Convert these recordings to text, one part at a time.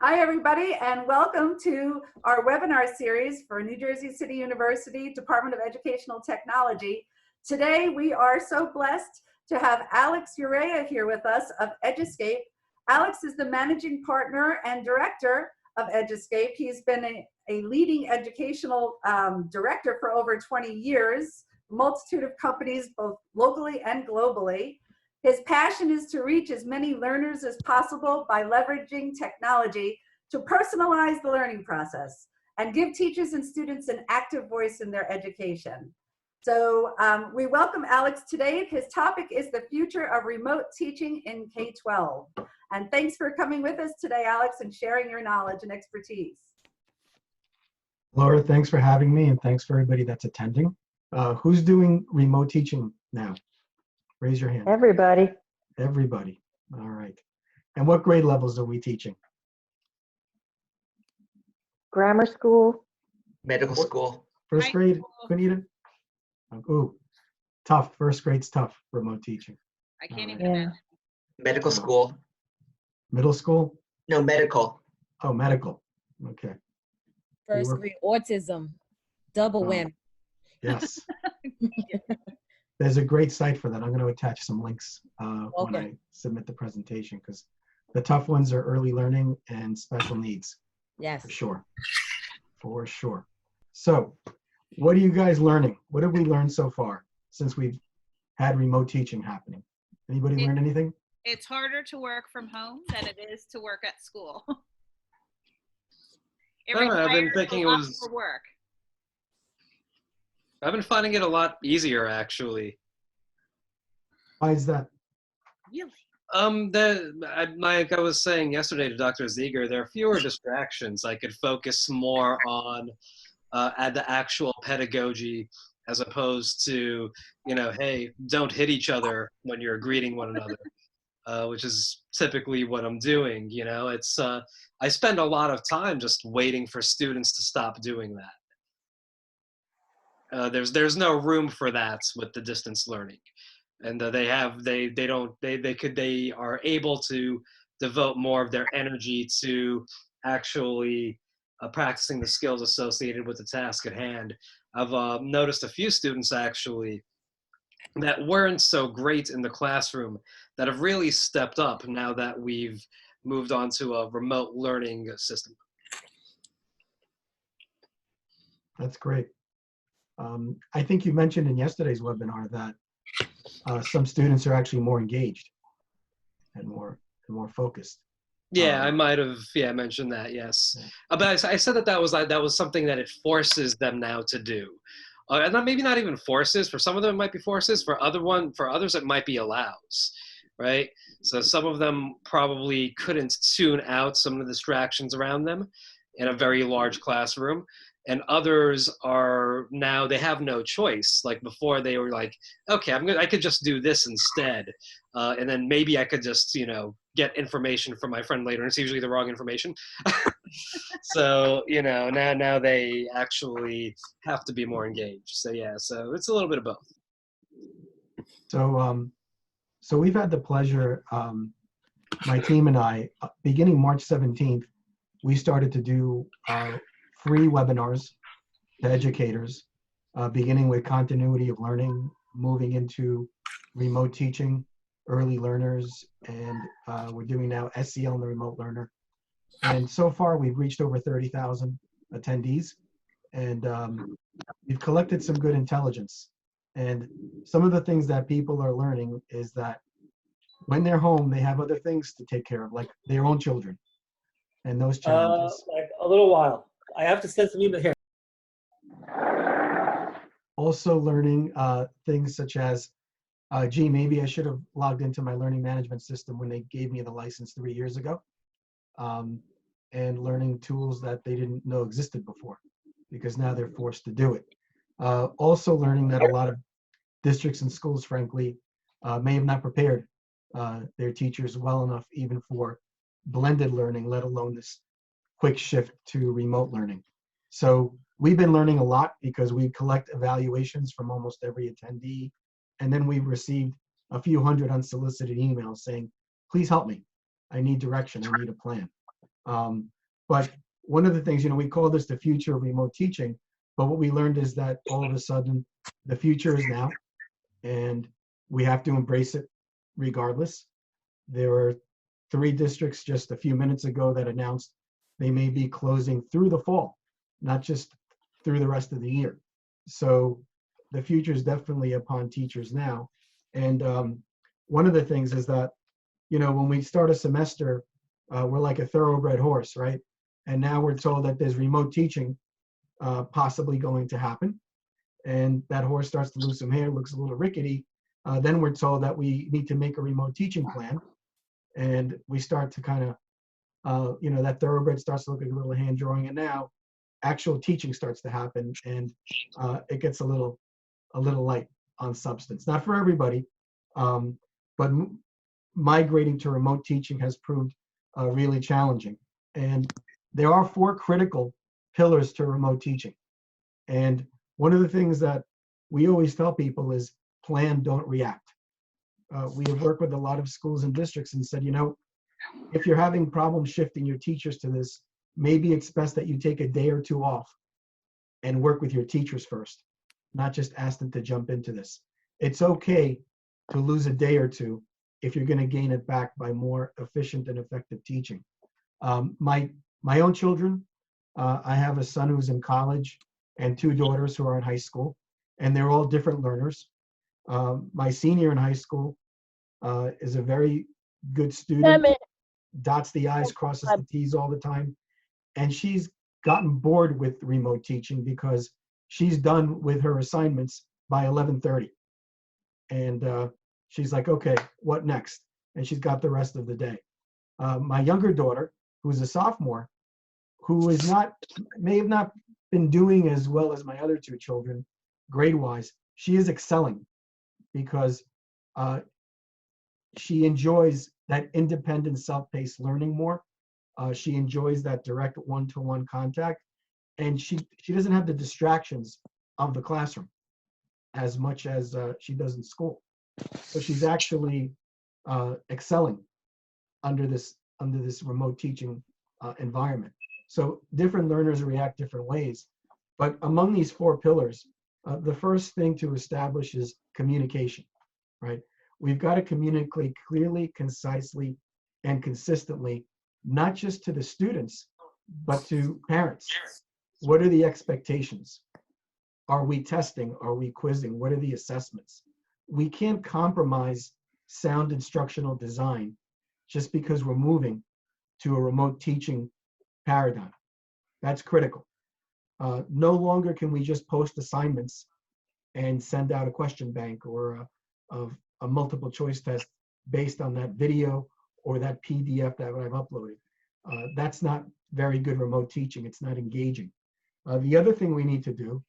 Hi, everybody, and welcome to our webinar series for New Jersey City University Department of Educational Technology. Today, we are so blessed to have Alex Urrea here with us of Eduscape. Alex is the managing partner and director of Eduscape. He's been a leading educational director for over 20 years, a multitude of companies, both locally and globally. His passion is to reach as many learners as possible by leveraging technology to personalize the learning process and give teachers and students an active voice in their education. So we welcome Alex today. His topic is the future of remote teaching in K-12. And thanks for coming with us today, Alex, and sharing your knowledge and expertise. Laura, thanks for having me, and thanks for everybody that's attending. Who's doing remote teaching now? Raise your hand. Everybody. Everybody. All right. And what grade levels are we teaching? Grammar school. Medical school. First grade, Quinita? Ooh, tough. First grade's tough, remote teaching. I can't even Yeah. imagine. Medical school. Middle school? No, medical. Oh, medical. Okay. First were- grade autism, double Oh. win. Yes. There's a great site for that. I'm going to attach some links when Okay. I submit the presentation, because the tough ones are early learning and special needs. Yes. For sure. For sure. So, what are you guys learning? What have we learned so far since we've had remote teaching happening? Anybody learn anything? It's harder to work from home than it is to work at school. It I've been requires thinking a it lot was- more work. I've been finding it a lot easier, actually. Why is that? Really? Like I was saying yesterday to Dr. Ziegler, there are fewer distractions. I could focus more on at the actual pedagogy, as opposed to, hey, don't hit each other when you're greeting one another, which is typically what I'm doing. It's I spend a lot of time just waiting for students to stop doing that. There's no room for that with the distance learning, and they are able to devote more of their energy to actually practicing the skills associated with the task at hand. I've noticed a few students actually that weren't so great in the classroom that have really stepped up now that we've moved on to a remote learning system. That's great. I think you mentioned in yesterday's webinar that some students are actually more engaged and more focused. Yeah, I might have mentioned that. Yes, Yeah. but I said that was something that it forces them now to do, and maybe not even forces. For some of them, it might be forces. For others, it might be allows. Right. So some of them probably couldn't tune out some of the distractions around them in a very large classroom. And others are now, they have no choice. Like before they were like, okay, I could just do this instead. And then maybe I could just, get information from my friend later. And it's usually the wrong information. So, now they actually have to be more engaged. So yeah, so it's a little bit of both. So we've had the pleasure, my team and I, beginning March 17th, we started to do free webinars to educators, beginning with continuity of learning, moving into remote teaching, early learners, and we're doing now SEL and the remote learner. And so far, we've reached over 30,000 attendees, and we've collected some good intelligence. And some of the things that people are learning is that when they're home, they have other things to take care of, like their own children, and those challenges. Like a little while. I have to send some email here. Also learning things such as, gee, maybe I should have logged into my learning management system when they gave me the license 3 years ago. And learning tools that they didn't know existed before, because now they're forced to do it. Also learning that a lot of districts and schools, frankly, may have not prepared their teachers well enough even for blended learning, let alone this quick shift to remote learning. So we've been learning a lot because we collect evaluations from almost every attendee. And then we've received a few hundred unsolicited emails saying, please help me. I need direction. I need a plan. But one of the things, we call this the future of remote teaching, but what we learned is that all of a sudden the future is now, and we have to embrace it regardless. There were 3 districts just a few minutes ago that announced they may be closing through the fall, not just through the rest of the year. So the future is definitely upon teachers now. And one of the things is that, when we start a semester, we're like a thoroughbred horse, right? And now we're told that there's remote teaching possibly going to happen. And that horse starts to lose some hair, looks a little rickety. Then we're told that we need to make a remote teaching plan. And we start to kind of, that thoroughbred starts to look like a little hand drawing. And now actual teaching starts to happen, and it gets a little light on substance. Not for everybody, but migrating to remote teaching has proved really challenging. And there are 4 critical pillars to remote teaching. And one of the things that we always tell people is plan, don't react. We have worked with a lot of schools and districts and said, if you're having problems shifting your teachers to this, maybe it's best that you take a day or 2 off and work with your teachers first, not just ask them to jump into this. It's okay to lose a day or 2 if you're going to gain it back by more efficient and effective teaching. My own children, I have a son who's in college and 2 daughters who are in high school, and they're all different learners. My senior in high school is a very good student, dots the I's, crosses the T's all the time. And she's gotten bored with remote teaching because she's done with her assignments by 11:30. And she's like, okay, what next? And she's got the rest of the day. My younger daughter, who's a sophomore, who may have not been doing as well as my other 2 children, grade-wise, she is excelling because she enjoys that independent, self-paced learning more. She enjoys that direct one-to-one contact, and she doesn't have the distractions of the classroom as much as she does in school. So she's actually excelling under this remote teaching environment. So different learners react different ways. But among these 4 pillars, the first thing to establish is communication, right? We've got to communicate clearly, concisely, and consistently, not just to the students, but to parents. What are the expectations? Are we testing? Are we quizzing? What are the assessments? We can't compromise sound instructional design just because we're moving to a remote teaching paradigm. That's critical. No longer can we just post assignments and send out a question bank or a multiple choice test based on that video or that PDF that I've uploaded. That's not very good remote teaching. It's not engaging. The other thing we need to do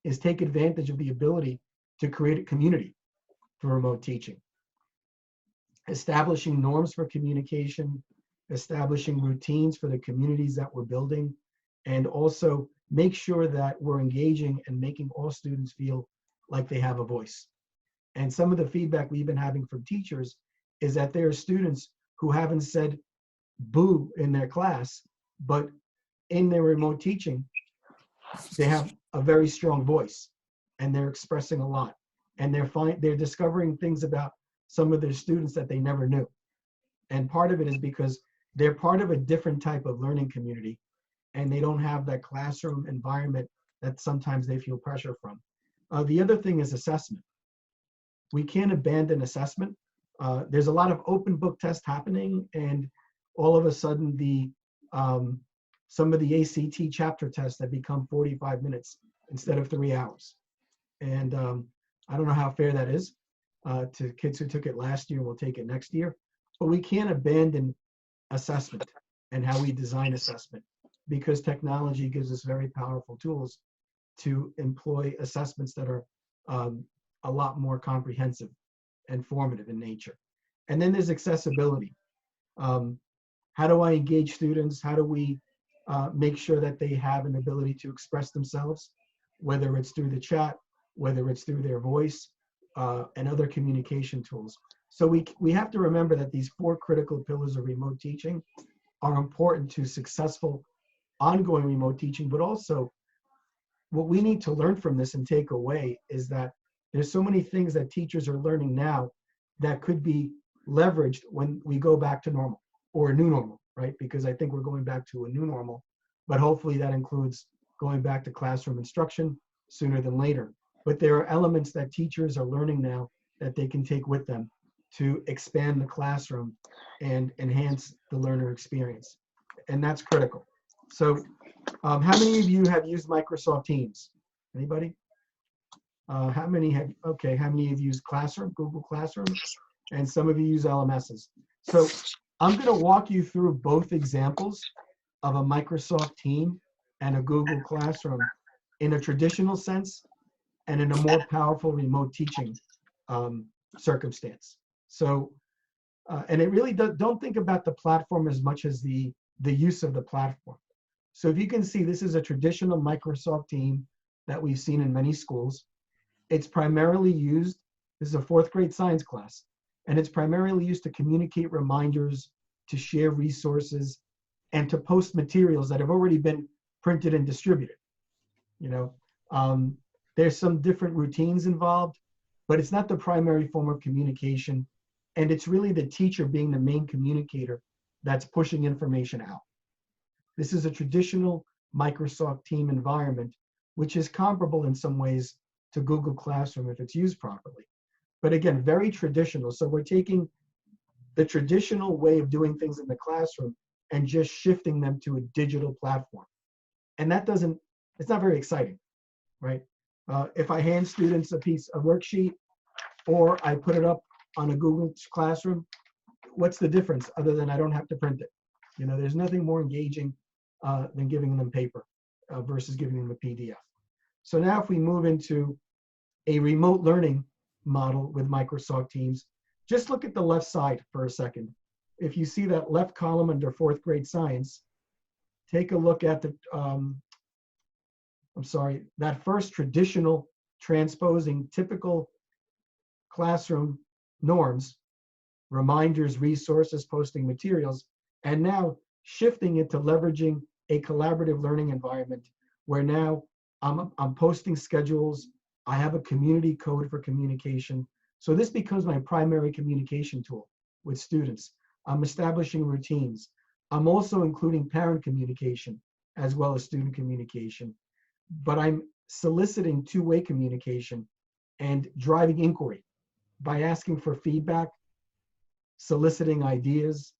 is take advantage of the ability to create a community for remote teaching. Establishing norms for communication, establishing routines for the communities that we're building, and also make sure that we're engaging and making all students feel like they have a voice. And some of the feedback we've been having from teachers is that there are students who haven't said boo in their class, but in their remote teaching, they have a very strong voice and they're expressing a lot. And they're discovering things about some of their students that they never knew. And part of it is because they're part of a different type of learning community and they don't have that classroom environment that sometimes they feel pressure from. The other thing is assessment. We can't abandon assessment. There's a lot of open book tests happening, and all of a sudden some of the ACT chapter tests have become 45 minutes instead of 3 hours. And I don't know how fair that is to kids who took it last year and will take it next year, but we can't abandon assessment and how we design assessment, because technology gives us very powerful tools to employ assessments that are a lot more comprehensive and formative in nature. And then there's accessibility. How do I engage students? How do we make sure that they have an ability to express themselves, whether it's through the chat, whether it's through their voice, and other communication tools. So we have to remember that these 4 critical pillars of remote teaching are important to successful ongoing remote teaching, but also what we need to learn from this and take away is that there's so many things that teachers are learning now that could be leveraged when we go back to normal or a new normal, right? Because I think we're going back to a new normal, but hopefully that includes going back to classroom instruction sooner than later. But there are elements that teachers are learning now that they can take with them to expand the classroom and enhance the learner experience. And that's critical. So how many of you have used Microsoft Teams? Anybody? How many have you used Classroom, Google Classroom? And some of you use LMSs. So I'm going to walk you through both examples of a Microsoft Team and a Google Classroom in a traditional sense and in a more powerful remote teaching circumstance. So, and it really don't think about the platform as much as the use of the platform. So if you can see, this is a traditional Microsoft Team that we've seen in many schools. It's primarily used, this is a 4th grade science class, and it's primarily used to communicate reminders, to share resources, and to post materials that have already been printed and distributed. You know, there's some different routines involved, but it's not the primary form of communication. And it's really the teacher being the main communicator that's pushing information out. This is a traditional Microsoft Team environment, which is comparable in some ways to Google Classroom if it's used properly. But again, very traditional. So we're taking the traditional way of doing things in the classroom and just shifting them to a digital platform. And that it's not very exciting, right? If I hand students a worksheet, or I put it up on a Google Classroom, what's the difference other than I don't have to print it? You know, there's nothing more engaging than giving them paper versus giving them a PDF. So now if we move into a remote learning model with Microsoft Teams, just look at the left side for a second. If you see that left column under 4th grade science, take a look at that first traditional transposing typical classroom norms, reminders, resources, posting materials, and now shifting it to leveraging a collaborative learning environment where now I'm posting schedules, I have a community code for communication. So this becomes my primary communication tool with students. I'm establishing routines. I'm also including parent communication as well as student communication, but I'm soliciting two-way communication and driving inquiry by asking for feedback, soliciting ideas,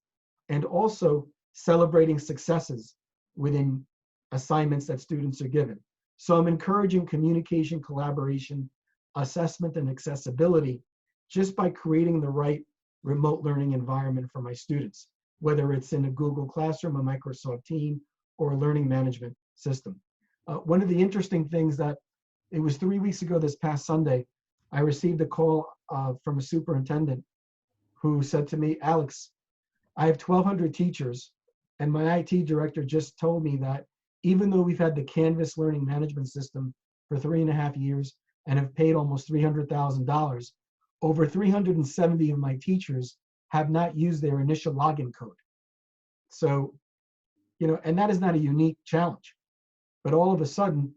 and also celebrating successes within assignments that students are given. So I'm encouraging communication, collaboration, assessment, and accessibility just by creating the right remote learning environment for my students, whether it's in a Google Classroom, a Microsoft Team, or a learning management system. One of the interesting things that it was 3 weeks ago this past Sunday, I received a call from a superintendent who said to me, Alex, I have 1,200 teachers, and my IT director just told me that even though we've had the Canvas learning management system for 3.5 years and have paid almost $300,000, over 370 of my teachers have not used their initial login code. So, you know, and that is not a unique challenge. But all of a sudden,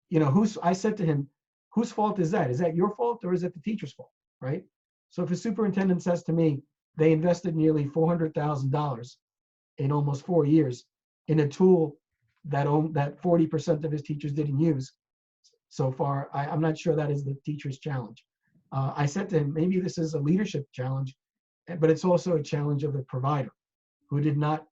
you know, I said to him, whose fault is that? Is that your fault or is it the teacher's fault, right? So if a superintendent says to me, they invested nearly $400,000 in almost 4 years in a tool that 40% of his teachers didn't use so far, I'm not sure that is the teacher's challenge. I said to him, maybe this is a leadership challenge, but it's also a challenge of the provider who did not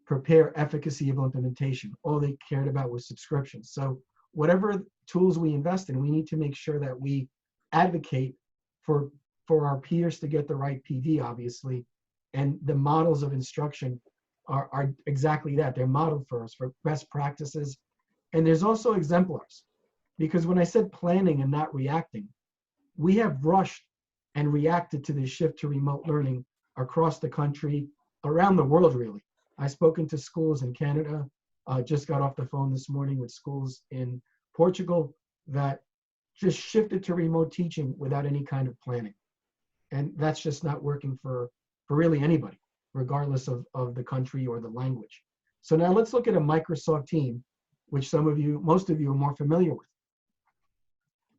prepare efficacy of implementation. All they cared about was subscriptions. So whatever tools we invest in, we need to make sure that we advocate for our peers to get the right PD, obviously, and the models of instruction are exactly that. They're modeled for us for best practices. And there's also exemplars, because when I said planning and not reacting, we have rushed and reacted to this shift to remote learning across the country, around the world, really. I've spoken to schools in Canada, just got off the phone this morning with schools in Portugal that just shifted to remote teaching without any kind of planning. And that's just not working for really anybody. regardless of the country or the language. So now let's look at a Microsoft team, which most of you are more familiar with.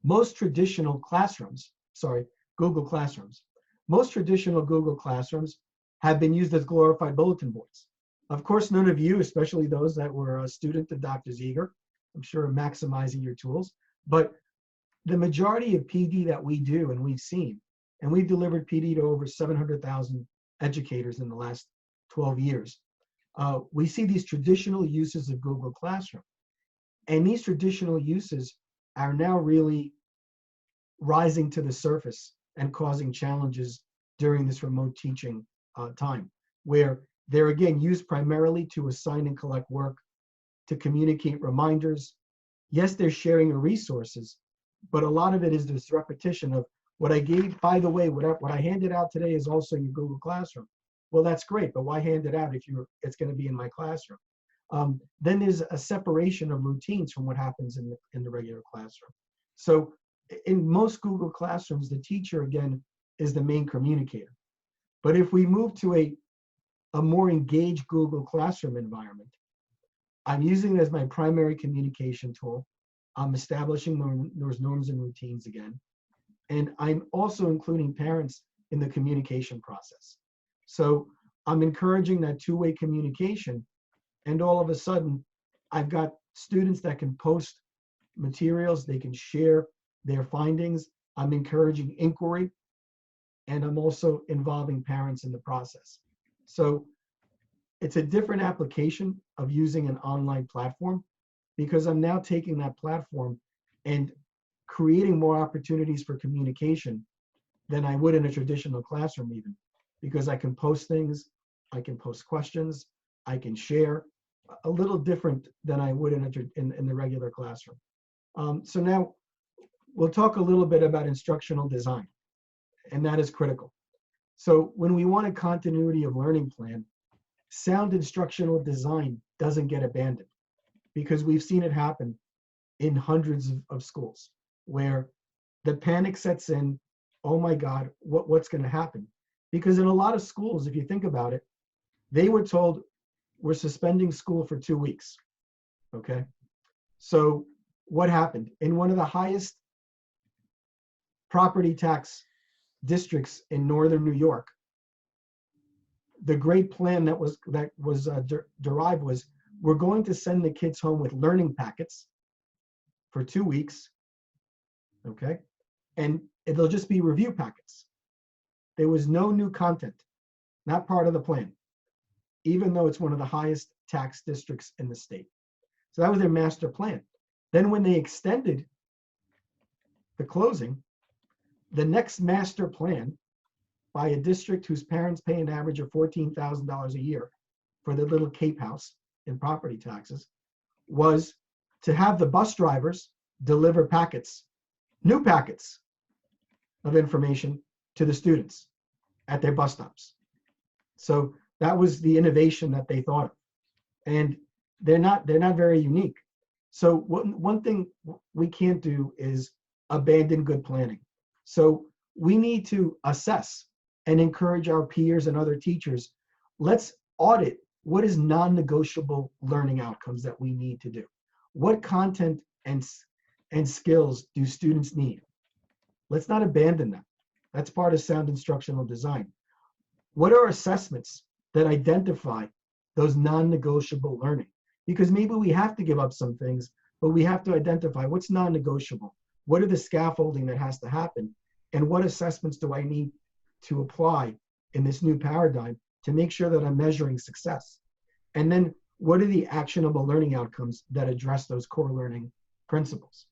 Most traditional classrooms, Google Classrooms, most traditional Google Classrooms have been used as glorified bulletin boards. Of course, none of you, especially those that were a student of Dr. Ziegler, I'm sure are maximizing your tools, but the majority of PD that we do and we've seen, and we've delivered PD to over 700,000 educators in the last 12 years, we see these traditional uses of Google Classroom. And these traditional uses are now really rising to the surface and causing challenges during this remote teaching time, where they're again used primarily to assign and collect work, to communicate reminders. Yes, they're sharing the resources, but a lot of it is this repetition of what I gave, by the way, what I handed out today is also in your Google Classroom. Well, that's great, but why hand it out if it's going to be in my classroom? Then there's a separation of routines from what happens in the regular classroom. So in most Google Classrooms, the teacher, again, is the main communicator. But if we move to a more engaged Google Classroom environment, I'm using it as my primary communication tool. I'm establishing those norms and routines again. And I'm also including parents in the communication process. So I'm encouraging that two-way communication. And all of a sudden, I've got students that can post materials, they can share their findings. I'm encouraging inquiry, and I'm also involving parents in the process. So it's a different application of using an online platform, because I'm now taking that platform and creating more opportunities for communication than I would in a traditional classroom even, because I can post things, I can post questions, I can share, a little different than I would in the regular classroom. So now we'll talk a little bit about instructional design, and that is critical. So when we want a continuity of learning plan, sound instructional design doesn't get abandoned, because we've seen it happen in hundreds of schools where the panic sets in. Oh my God, what's going to happen? Because in a lot of schools, if you think about it, they were told, we're suspending school for 2 weeks, okay? So what happened? In one of the highest property tax districts in northern New York, the great plan that was derived was, we're going to send the kids home with learning packets for 2 weeks, okay? And it'll just be review packets. There was no new content, not part of the plan, even though it's one of the highest tax districts in the state. So that was their master plan. Then when they extended the closing, the next master plan by a district whose parents pay an average of $14,000 a year for their little Cape house in property taxes was to have the bus drivers deliver packets, new packets of information to the students at their bus stops. So that was the innovation that they thought of. And they're not very unique. So one thing we can't do is abandon good planning. So we need to assess and encourage our peers and other teachers. Let's audit what is non-negotiable learning outcomes that we need to do. What content and skills do students need? Let's not abandon them. That's part of sound instructional design. What are assessments that identify those non-negotiable learning? Because maybe we have to give up some things, but we have to identify what's non-negotiable. What are the scaffolding that has to happen? And what assessments do I need to apply in this new paradigm to make sure that I'm measuring success? And then what are the actionable learning outcomes that address those core learning principles?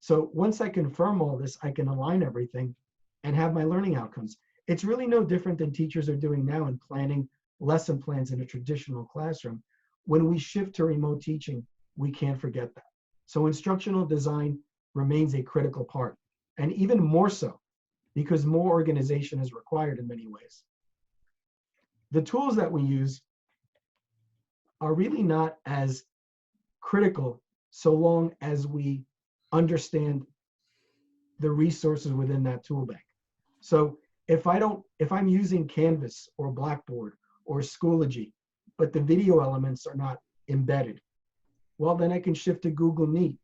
So once I confirm all this, I can align everything and have my learning outcomes. It's really no different than teachers are doing now in planning lesson plans in a traditional classroom. When we shift to remote teaching, we can't forget that. So instructional design remains a critical part, and even more so because more organization is required in many ways. The tools that we use are really not as critical so long as we understand the resources within that tool bank. So if I'm using Canvas or Blackboard or Schoology, but the video elements are not embedded. Well, then I can shift to Google Meet.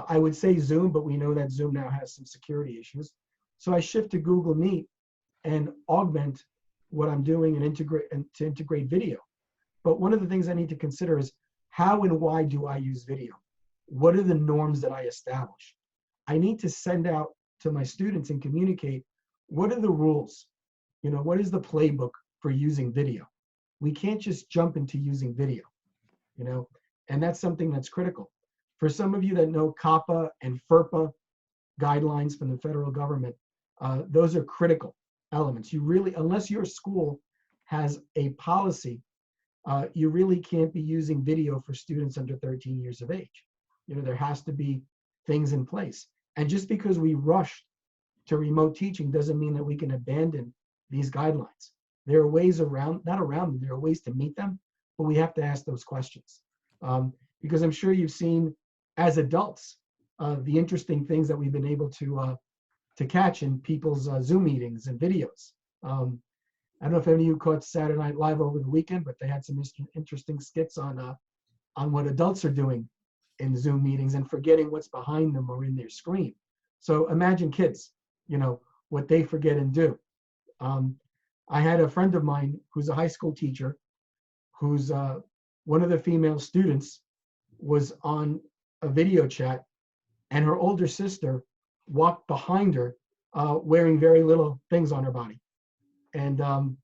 I would say Zoom, but we know that Zoom now has some security issues. So I shift to Google Meet and augment what I'm doing and integrate video. But one of the things I need to consider is how and why do I use video? What are the norms that I establish? I need to send out to my students and communicate, what are the rules? You know, what is the playbook for using video? We can't just jump into using video, you know, and that's something that's critical. For some of you that know COPPA and FERPA guidelines from the federal government, those are critical elements. You really, unless your school has a policy, you really can't be using video for students under 13 years of age. You know, there has to be things in place. And just because we rushed to remote teaching doesn't mean that we can abandon these guidelines. There are ways around, not around them, there are ways to meet them, but we have to ask those questions. Because I'm sure you've seen as adults, the interesting things that we've been able to catch in people's Zoom meetings and videos. I don't know if any of you caught Saturday Night Live over the weekend, but they had some interesting skits on what adults are doing in Zoom meetings and forgetting what's behind them or in their screen. So imagine kids, you know, what they forget and do. I had a friend of mine who's a high school teacher, who's one of the female students was on a video chat, and her older sister walked behind her wearing very little things on her body. And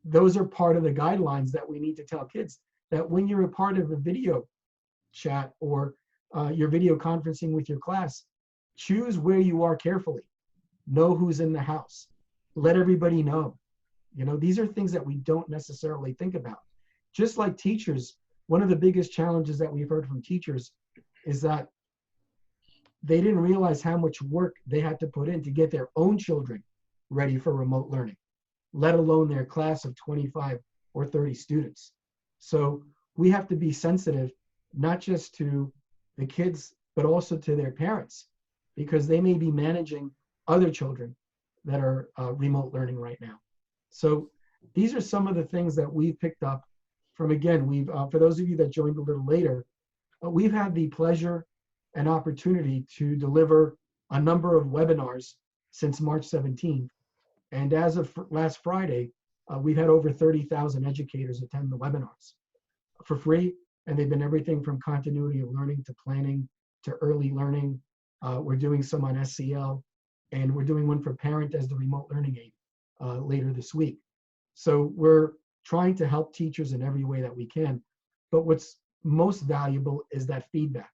those are part of the guidelines that we need to tell kids, that when you're a part of a video chat or you're video conferencing with your class, choose where you are carefully. Know who's in the house. Let everybody know. You know, these are things that we don't necessarily think about. Just like teachers, one of the biggest challenges that we've heard from teachers is that they didn't realize how much work they had to put in to get their own children ready for remote learning, let alone their class of 25 or 30 students. So we have to be sensitive, not just to the kids, but also to their parents, because they may be managing other children that are remote learning right now. So these are some of the things that we've picked up from, again, we've, for those of you that joined a little later, we've had the pleasure and opportunity to deliver a number of webinars since March 17th. And as of last Friday, we've had over 30,000 educators attend the webinars for free. And they've been everything from continuity of learning to planning to early learning. We're doing some on SCL, and we're doing one for parent as the remote learning aid later this week. So we're trying to help teachers in every way that we can. But what's most valuable is that feedback,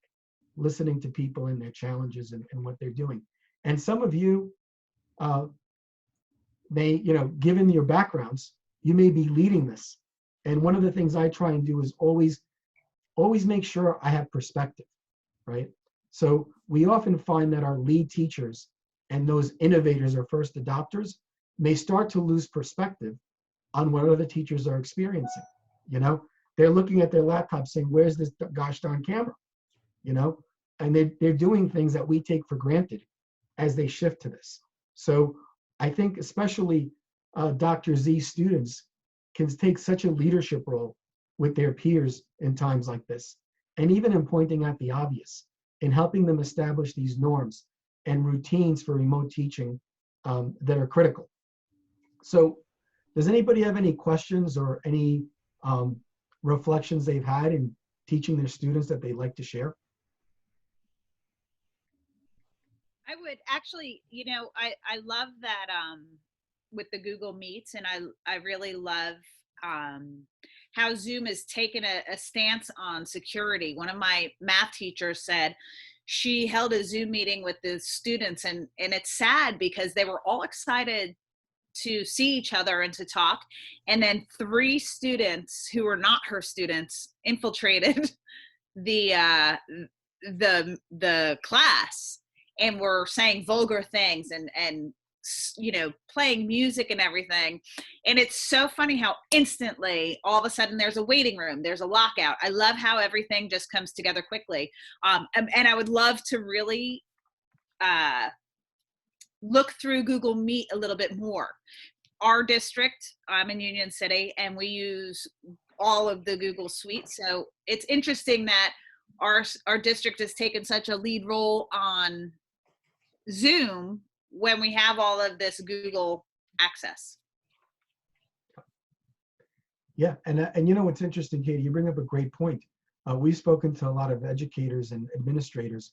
listening to people and their challenges and what they're doing. And some of you may, you know, given your backgrounds, you may be leading this. And one of the things I try and do is always make sure I have perspective, right? So we often find that our lead teachers and those innovators or first adopters may start to lose perspective on what other teachers are experiencing. You know, they're looking at their laptop saying, where's this gosh darn camera? You know, and they're doing things that we take for granted as they shift to this. So I think especially Dr. Z students can take such a leadership role with their peers in times like this. And even in pointing out the obvious, in helping them establish these norms and routines for remote teaching that are critical. So does anybody have any questions or any reflections they've had in teaching their students that they'd like to share? I would actually, you know, I love that with the Google Meets, and I really love how Zoom has taken a stance on security. One of my math teachers said she held a Zoom meeting with the students, and it's sad because they were all excited to see each other and to talk, and then 3 students who were not her students infiltrated the class and were saying vulgar things and you know, playing music and everything. And it's so funny how instantly all of a sudden there's a waiting room, there's a lockout. I love how everything just comes together quickly. And I would love to really look through Google Meet a little bit more. our district, I'm in Union City, and we use all of the Google suite. So it's interesting that our district has taken such a lead role on Zoom when we have all of this Google access. Yeah, and you know what's interesting, Katie, you bring up a great point. We've spoken to a lot of educators and administrators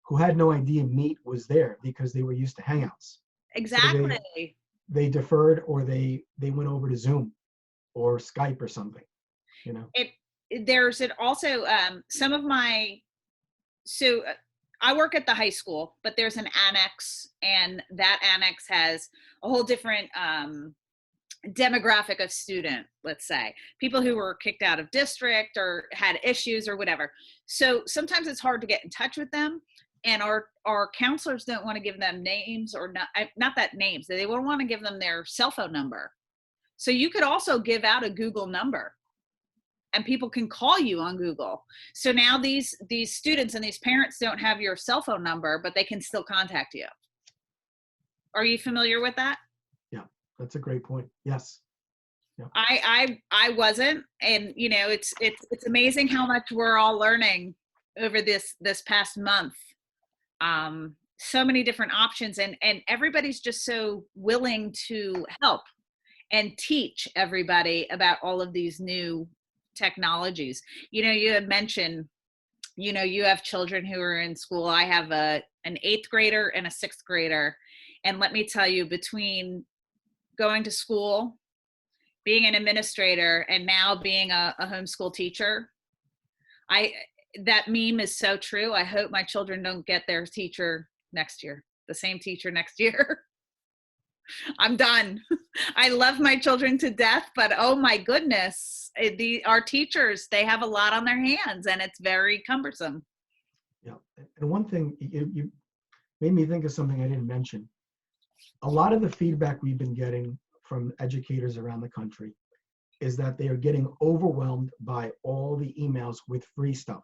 who had no idea Meet was there because they were used to Hangouts. Exactly. So they deferred, or they went over to Zoom or Skype or something, you know. There's also some of my, so I work at the high school, but there's an annex, and that annex has a whole different demographic of student, let's say people who were kicked out of district or had issues or whatever. So sometimes it's hard to get in touch with them, and our counselors don't want to give them names, or not that names, they won't want to give them their cell phone number. So you could also give out a Google number, and people can call you on Google. So now these students and these parents don't have your cell phone number, but they can still contact you. Are you familiar with that? Yeah, that's a great point. Yes. Yeah. I wasn't, and you know, it's amazing how much we're all learning over this past month. So many different options, and everybody's just so willing to help and teach everybody about all of these new technologies. You know, you had mentioned, you know, you have children who are in school. I have an 8th grader and a 6th grader. And let me tell you, between going to school, being an administrator, and now being a homeschool teacher, that meme is so true. I hope my children don't get their teacher next year, the same teacher next year. I'm done. I love my children to death, but oh my goodness, our teachers, they have a lot on their hands, and it's very cumbersome. Yeah, and one thing, you made me think of something I didn't mention. A lot of the feedback we've been getting from educators around the country is that they are getting overwhelmed by all the emails with free stuff,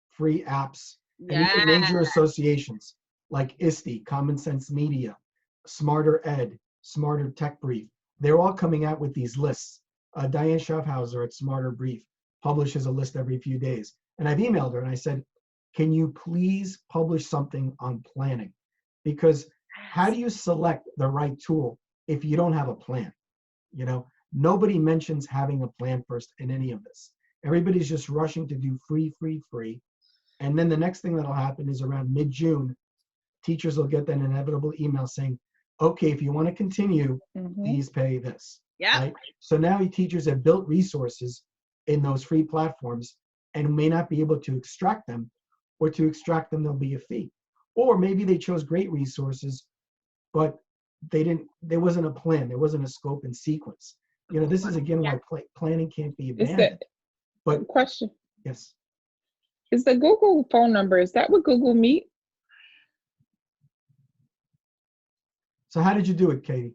free apps, and even major associations like ISTE, Common Sense Media, Smarter Ed, Smarter Tech Brief. They're all coming out with these lists. Diane Schaffhauser at Smarter Brief publishes a list every few days. And I've emailed her and I said, can you please publish something on planning? Because how do you select the right tool if you don't have a plan? You know, nobody mentions having a plan first in any of this. Everybody's just rushing to do free. And then the next thing that'll happen is around mid-June, teachers will get that inevitable email saying, okay, if you want to continue, please pay this. Yeah. Right? So now teachers have built resources in those free platforms and may not be able to extract them, or to extract them, there'll be a fee. Or maybe they chose great resources, but there wasn't a plan, there wasn't a scope and sequence. You know, this is again why planning can't be abandoned. But question. Yes. Is the Google phone number, is that what Google Meet? So how did you do it, Katie?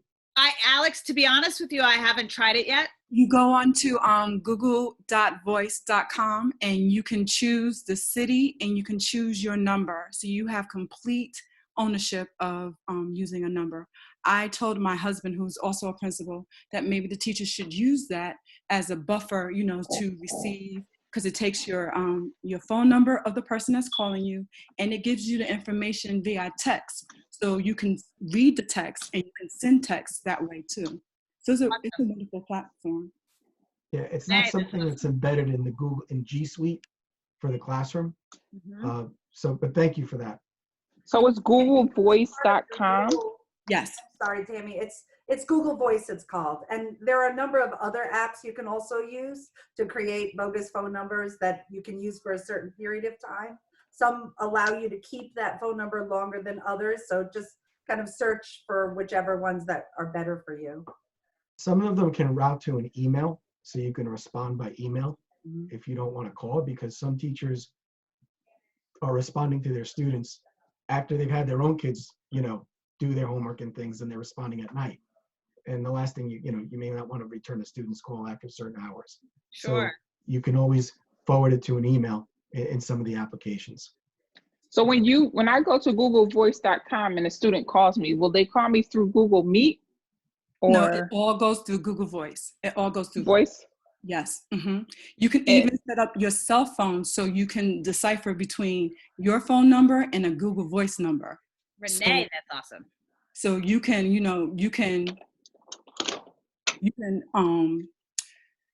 Alex, to be honest with you, I haven't tried it yet. You go on to google.voice.com and you can choose the city and you can choose your number. So you have complete ownership of using a number. I told my husband, who's also a principal, that maybe the teachers should use that as a buffer, you know, to receive, because it takes your phone number of the person that's calling you, and it gives you the information via text. So you can read the text and you can send text that way too. So it's a wonderful platform. Yeah, it's not something that's embedded in the Google in G Suite for the classroom. But thank you for that. So it's googlevoice.com? Yes. Sorry, Tammy. It's Google Voice, it's called. And there are a number of other apps you can also use to create bogus phone numbers that you can use for a certain period of time. Some allow you to keep that phone number longer than others. So just kind of search for whichever ones that are better for you. Some of them can route to an email, so you can respond by email if you don't want to call, because some teachers are responding to their students after they've had their own kids, you know, do their homework and things, and they're responding at night. And the last thing, you may not want to return a student's call after certain hours. Sure. So you can always forward it to an email in some of the applications. So when I go to googlevoice.com and a student calls me, will they call me through Google Meet? No, it or all goes through Google Voice. It all goes through voice? Yes. You can even set up your cell phone so you can decipher between your phone number and a Google Voice number. Renee, that's awesome. So you can, you can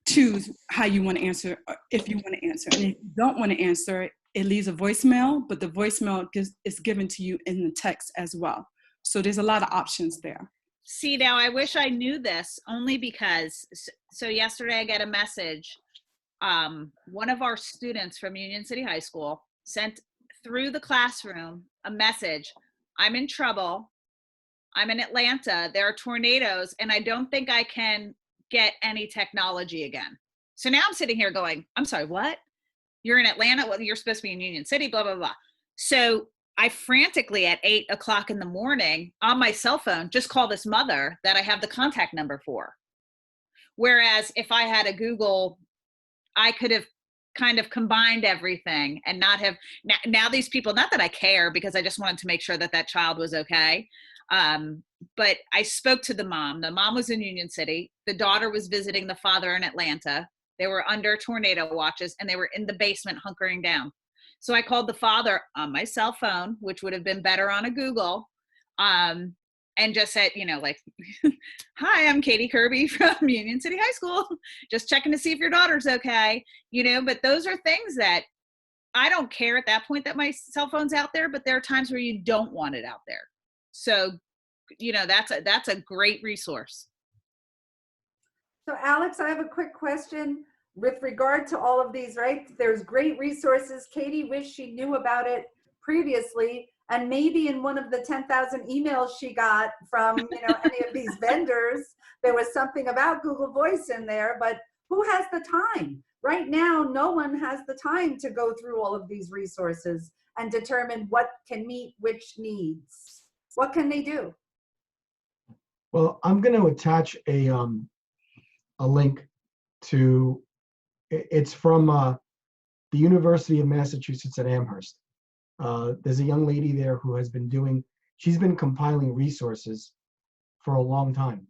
choose how you want to answer, if you want to answer. And if you don't want to answer, it leaves a voicemail, but the voicemail is given to you in the text as well. So there's a lot of options there. See, now I wish I knew this only because, so yesterday I got a message. One of our students from Union City High School sent through the classroom a message. I'm in trouble. I'm in Atlanta. There are tornadoes and I don't think I can get any technology again. So now I'm sitting here going, I'm sorry, what? You're in Atlanta? Well, you're supposed to be in Union City, blah, blah, blah. So I frantically at 8 o'clock in the morning on my cell phone, just call this mother that I have the contact number for. Whereas if I had a Google, I could have kind of combined everything and not have, now these people, not that I care because I just wanted to make sure that that child was okay. But I spoke to the mom. The mom was in Union City. The daughter was visiting the father in Atlanta. They were under tornado watches and they were in the basement hunkering down. So I called the father on my cell phone, which would have been better on a Google, and just said, like, hi, I'm Katie Kirby from Union City High School. Just checking to see if your daughter's okay, but those are things that I don't care at that point that my cell phone's out there, but there are times where you don't want it out there. So, that's a great resource. So Alex, I have a quick question with regard to all of these, right? There's great resources. Katie wished she knew about it previously, and maybe in one of the 10,000 emails she got from, any of these vendors, there was something about Google Voice in there, but who has the time? Right now, no one has the time to go through all of these resources and determine what can meet which needs. What can they do? Well, I'm going to attach a link to, it's from the University of Massachusetts at Amherst. There's a young lady there who has been she's been compiling resources for a long time.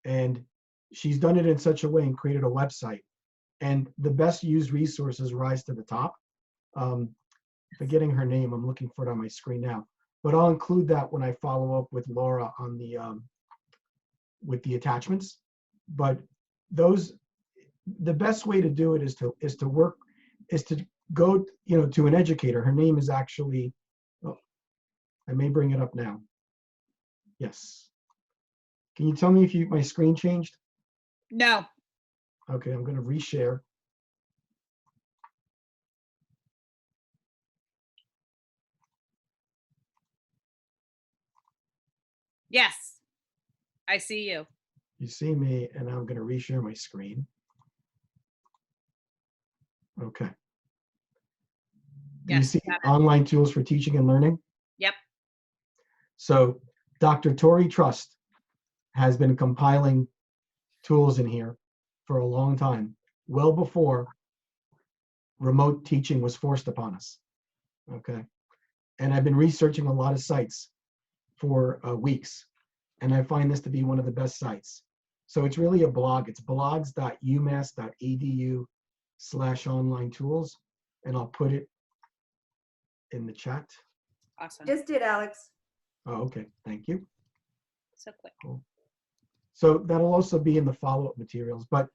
And she's done it in such a way and created a website. And the best used resources rise to the top. Forgetting her name, I'm looking for it on my screen now. But I'll include that when I follow up with Laura on the with the attachments. But the best way to do it is to go, to an educator. Her name is actually, I may bring it up now. Yes. Can you tell me if my screen changed? No. Okay, I'm going to reshare. Yes, I see you. You see me, and I'm going to reshare my screen. Okay. Do you Yes, see got it. online tools for teaching and learning? Yep. So Dr. Tori Trust has been compiling tools in here for a long time, well before remote teaching was forced upon us. Okay. And I've been researching a lot of sites for weeks, and I find this to be one of the best sites. So it's really a blog. It's blogs.umass.edu/online tools, and I'll put it in the chat. Awesome. Just did, Alex. Oh, okay. Thank you. So quick. Cool. So that'll also be in the follow-up materials. But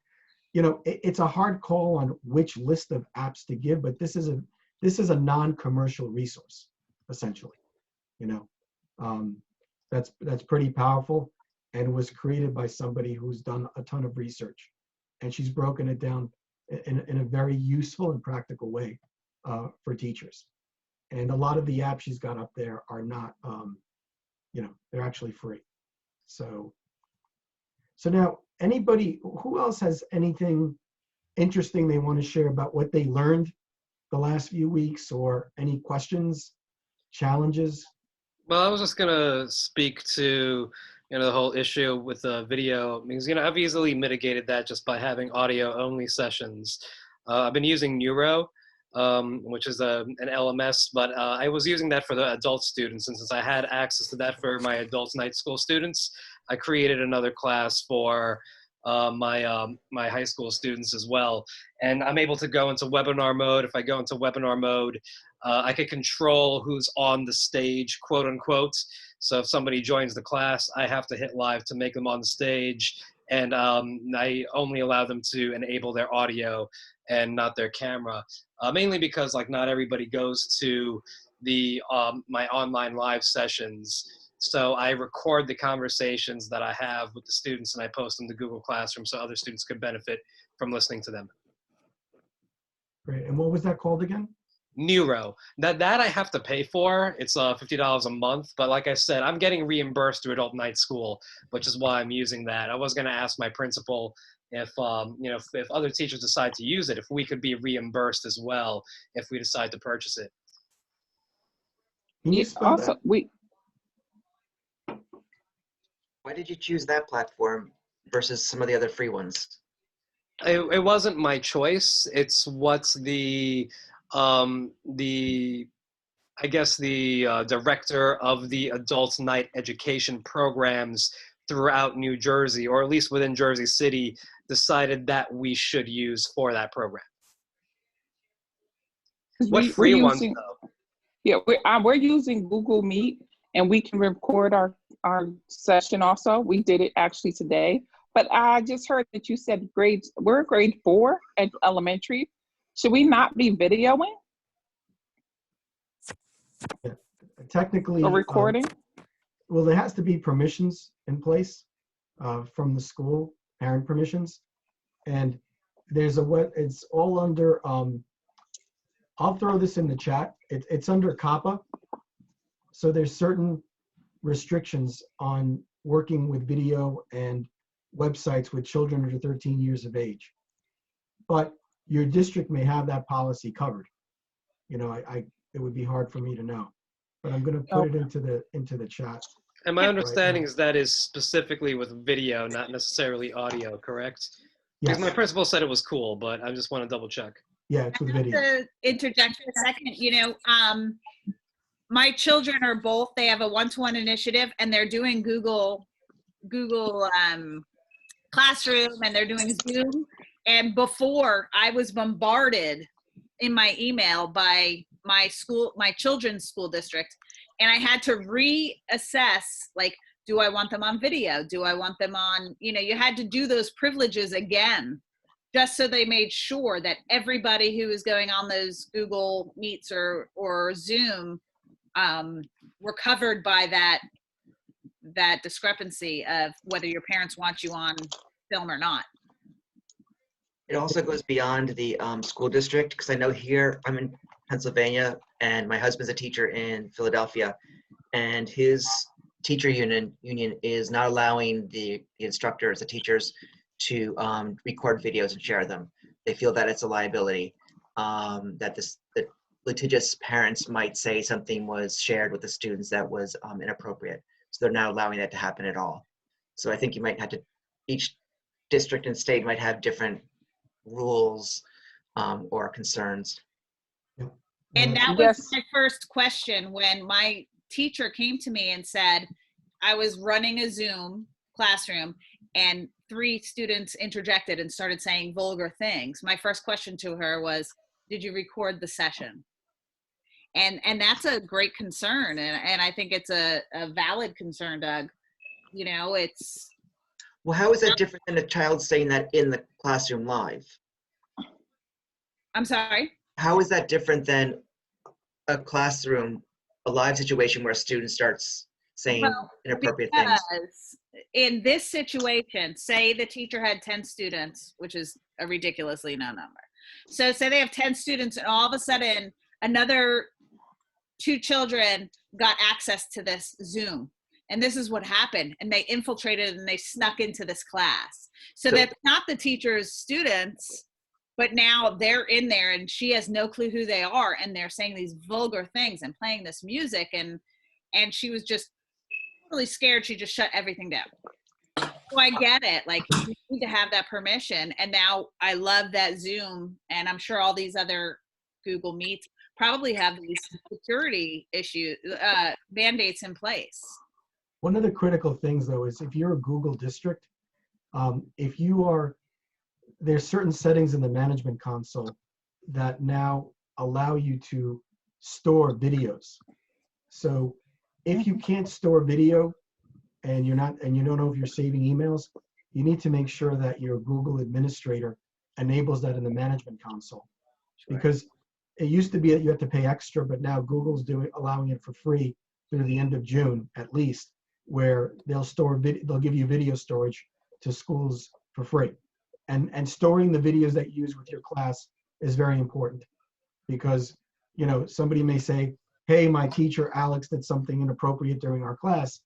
it's a hard call on which list of apps to give. But this is a non-commercial resource, essentially. That's pretty powerful, and was created by somebody who's done a ton of research, and she's broken it down in a very useful and practical way for teachers. And a lot of the apps she's got up there are not, they're actually free. So now, who else has anything interesting they want to share about what they learned the last few weeks, or any questions, challenges? Well, I was just gonna speak to the whole issue with the video, because I've easily mitigated that just by having audio only sessions. I've been using Urrea, which is an LMS, but I was using that for the adult students, and since I had access to that for my adult night school students, I created another class for my high school students as well. And I'm able to go into webinar mode. If I go into webinar mode, I can control who's on the stage, quote unquote. So if somebody joins the class, I have to hit live to make them on the stage. And I only allow them to enable their audio and not their camera, mainly because like not everybody goes to the my online live sessions. So I record the conversations that I have with the students and I post them to Google Classroom so other students could benefit from listening to them. Great. And what was that called again? Neuro. That I have to pay for. It's $50 a month. But like I said, I'm getting reimbursed through Adult Night School, which is why I'm using that. I was going to ask my principal if if other teachers decide to use it, if we could be reimbursed as well if we decide to purchase it. Can you spell Also, that? Why did you choose that platform versus some of the other free ones? It wasn't my choice. It's what's I guess the director of the adult night education programs throughout New Jersey, or at least within Jersey City, decided that we should use for that program. What free we're ones using, though? yeah, we're using Google Meet, and we can record our session also. We did it actually today. But I just heard that you said we're grade 4 at elementary. Should we not be videoing Technically, or recording? well, there has to be permissions in place from the school, parent permissions. And there's it's all under, I'll throw this in the chat. It's under COPPA. So there's certain restrictions on working with video and websites with children under 13 years of age. But your district may have that policy covered. You know, it would be hard for me to know, but I'm going to put it into the chat. And my understanding right is that is specifically with video, not necessarily audio, correct? Yes. Because my principal said it was cool, but I just want to double check. Yeah, it's with video. To interject for a second, my children are both, they have a one-to-one initiative and they're doing Google Classroom and they're doing Zoom. And before, I was bombarded in my email by my children's school district. And I had to reassess, like, do I want them on video? Do I want them on, you had to do those privileges again, just so they made sure that everybody who was going on those Google Meets or Zoom were covered by that discrepancy of whether your parents want you on film or not. It also goes beyond the school district, because I know here, I'm in Pennsylvania, and my husband's a teacher in Philadelphia, and his teacher union is not allowing the instructors, the teachers, to record videos and share them. They feel that it's a liability, that the litigious parents might say something was shared with the students that was inappropriate. So they're not allowing that to happen at all. So I think you might have to, each district and state might have different rules or concerns. And that was my first question when my teacher came to me and said, I was running a Zoom classroom and 3 students interjected and started saying vulgar things. My first question to her was, did you record the session? And that's a great concern. And I think it's a valid concern, Doug. It's. Well, how is that different than a child saying that in the classroom live? I'm sorry? How is that different than a classroom, a live situation where a student starts saying inappropriate things? In this situation, say the teacher had 10 students, which is a ridiculously low number. So say they have 10 students and all of a sudden another 2 children got access to this Zoom. And this is what happened. And they infiltrated and they snuck into this class. So that's not the teacher's students, but now they're in there and she has no clue who they are. And they're saying these vulgar things and playing this music. And she was just really scared. She just shut everything down. So I get it. Like, you need to have that permission. And now I love that Zoom. And I'm sure all these other Google Meets probably have these security issue mandates in place. One of the critical things though is if you're a Google district, if you are, there's certain settings in the management console that now allow you to store videos. So if you can't store video and you don't know if you're saving emails, you need to make sure that your Google administrator enables that in the management console. Because it used to be that you had to pay extra, but now Google's allowing it for free through the end of June at least, where they'll give you video storage to schools for free. And storing the videos that you use with your class is very important, because somebody may say, hey, my teacher Alex did something inappropriate during our class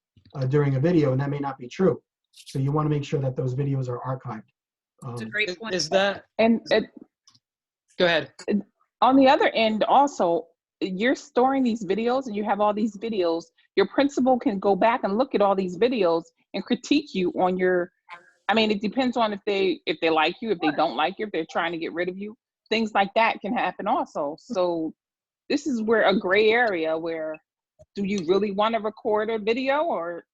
during a video, and that may not be true. So you want to make sure that those videos are archived. It's a great point. Is that, And go ahead. on the other end, also, you're storing these videos and you have all these videos. Your principal can go back and look at all these videos and critique you on your, I mean, it depends on if they like you, if they don't like you, if they're trying to get rid of you. Things like that can happen also. So this is where a gray area where, do you really want to record a video, or,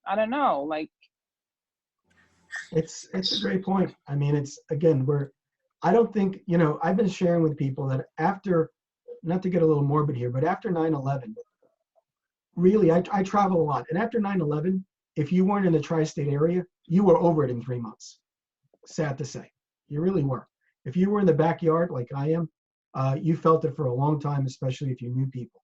I don't know, like. It's a great point. I mean, it's, again, I don't think, I've been sharing with people that after, not to get a little morbid here, but after 9/11, really, I travel a lot. And after 9/11, if you weren't in the tri-state area, you were over it in 3 months. Sad to say. You really were. If you were in the backyard like I am, you felt it for a long time, especially if you knew people.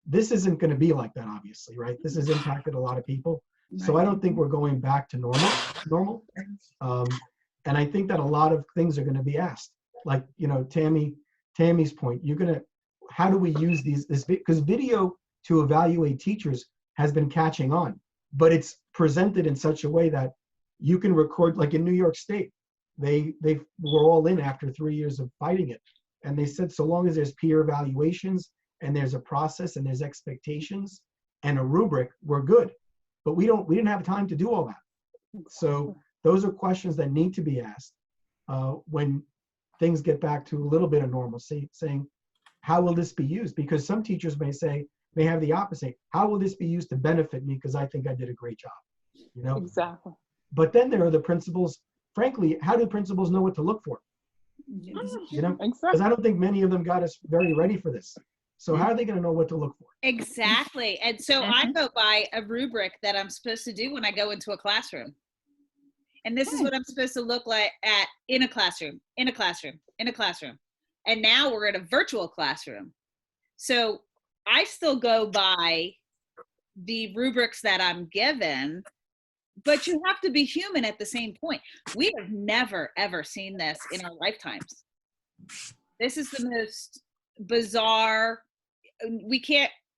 This isn't going to be like that, obviously, right? This has impacted a lot of people. So I don't think we're going back to normal. And I think that a lot of things are going to be asked. Like, Tammy's point, how do we use this, because video to evaluate teachers has been catching on, but it's presented in such a way that you can record, like in New York State, they were all in after 3 years of fighting it. And they said, so long as there's peer evaluations and there's a process and there's expectations and a rubric, we're good. But we didn't have time to do all that. So those are questions that need to be asked when things get back to a little bit of normalcy, saying, how will this be used? Because some teachers may have the opposite. How will this be used to benefit me because I think I did a great job? Exactly. But then there are the principals. Frankly, how do principals know what to look for? Because I don't think many of them got us very ready for this. So how are they going to know what to look for? Exactly. And so I go by a rubric that I'm supposed to do when I go into a classroom. And this is what I'm supposed to look like in a classroom. And now we're in a virtual classroom. So I still go by the rubrics that I'm given, but you have to be human at the same point. We have never, ever seen this in our lifetimes. This is the most bizarre.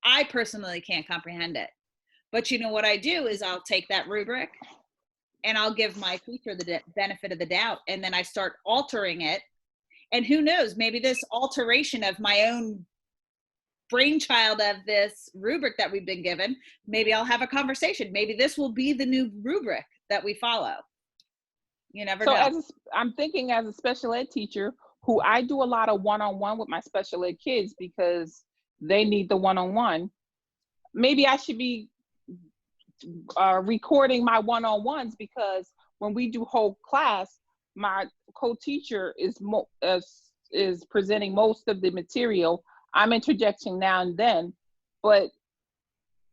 I personally can't comprehend it. But what I do is I'll take that rubric and I'll give my teacher the benefit of the doubt. And then I start altering it. And who knows, maybe this alteration of my own brainchild of this rubric that we've been given, maybe I'll have a conversation. Maybe this will be the new rubric that we follow. You never know. I'm thinking as a special ed teacher, who I do a lot of one-on-one with my special ed kids because they need the one-on-one. Maybe I should be recording my one-on-ones, because when we do whole class, my co-teacher is presenting most of the material. I'm interjecting now and then, but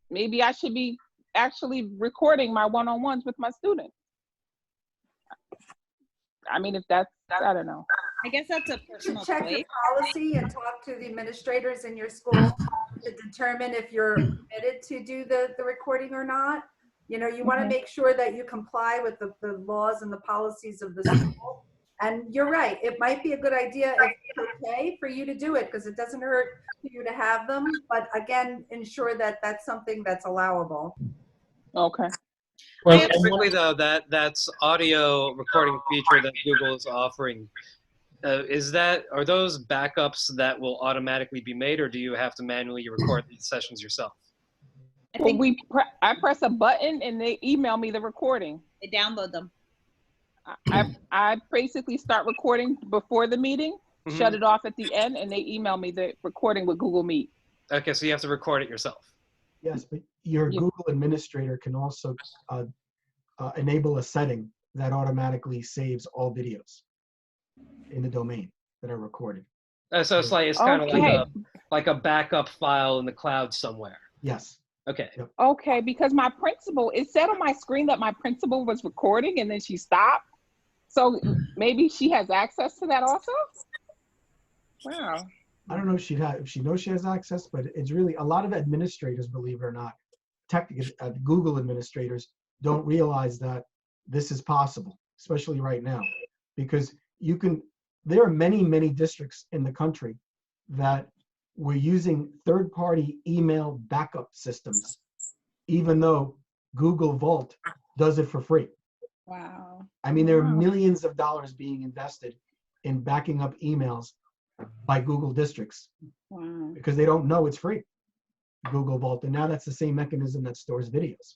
maybe I should be actually recording my one-on-ones with my students. I mean, if that's, I don't know. I guess that's a You personal should check choice. your policy and talk to the administrators in your school to determine if you're permitted to do the recording or not. You want to make sure that you comply with the laws and the policies of the school. And you're right, it might be a good idea if it's okay for you to do it, because it doesn't hurt for you to have them. But again, ensure that that's something that's allowable. Okay. Well, quickly though, that's audio recording feature that Google is offering. Are those backups that will automatically be made, or do you have to manually record these sessions yourself? Well, I press a button and they email me the recording. They download them. I basically start recording before the meeting, shut it off at the end, and they email me the recording with Google Meet. Okay, so you have to record it yourself. Yes, but your Yeah. Google administrator can also enable a setting that automatically saves all videos in the domain that are recorded. So it's kind of Okay. like a backup file in the cloud somewhere. Yes. Okay. Yep. Okay, because my principal, it said on my screen that my principal was recording and then she stopped. So maybe she has access to that also? Wow. I don't know if she knows she has access, but it's really a lot of administrators, believe it or not, Google administrators don't realize that this is possible, especially right now, because there are many, many districts in the country that were using third-party email backup systems, even though Google Vault does it for free. Wow. I mean, there are Wow. millions of dollars being invested in backing up emails by Google districts Wow. because they don't know it's free, Google Vault. And now that's the same mechanism that stores videos.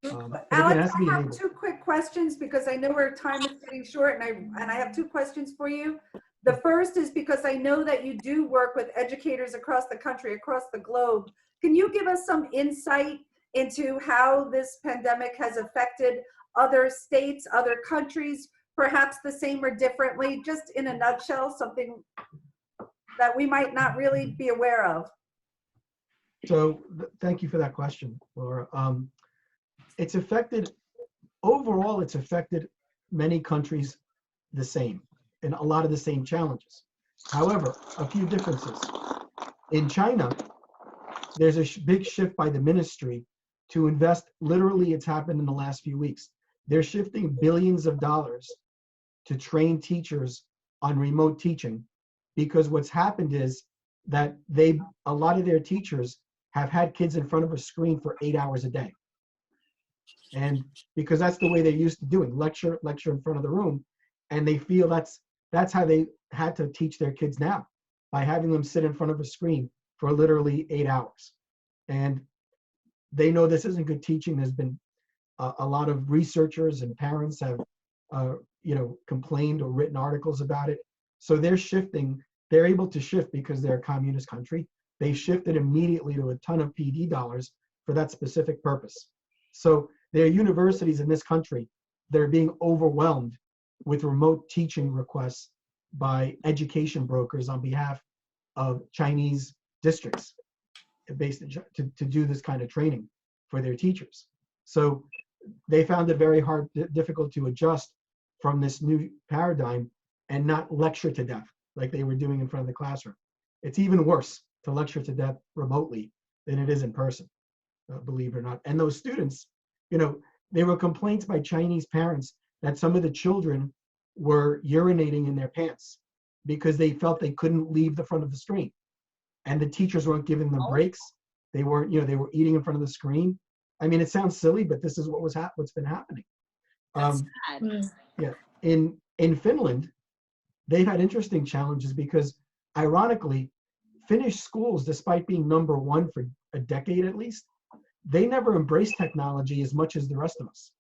But again, it Alex, has to be I have enabled. 2 quick questions because I know our time is getting short, and I have 2 questions for you. The first is because I know that you do work with educators across the country, across the globe. Can you give us some insight into how this pandemic has affected other states, other countries, perhaps the same or differently, just in a nutshell, something that we might not really be aware of? So thank you for that question, Laura. Overall, it's affected many countries the same and a lot of the same challenges. However, a few differences. In China, there's a big shift by the ministry to invest. Literally, it's happened in the last few weeks. They're shifting billions of dollars to train teachers on remote teaching, because what's happened is that a lot of their teachers have had kids in front of a screen for 8 hours a day. And because that's the way they're used to doing, lecture in front of the room, and they feel that's how they had to teach their kids now, by having them sit in front of a screen for literally 8 hours. And they know this isn't good teaching. There's been a lot of researchers and parents have complained or written articles about it. So they're able to shift because they're a communist country. They shifted immediately to a ton of PD dollars for that specific purpose. So there are universities in this country that are being overwhelmed with remote teaching requests by education brokers on behalf of Chinese districts to do this kind of training for their teachers. So they found it very difficult to adjust from this new paradigm and not lecture to death like they were doing in front of the classroom. It's even worse to lecture to death remotely than it is in person, believe it or not. And those students, there were complaints by Chinese parents that some of the children were urinating in their pants because they felt they couldn't leave the front of the screen. And the teachers weren't giving them breaks. They weren't, they were eating in front of the screen. I mean, it sounds silly, but this is what's been happening. That's sad. Yeah, in Finland, they've had interesting challenges because, ironically, Finnish schools, despite being #1 for a decade at least, they never embraced technology as much as the rest of us.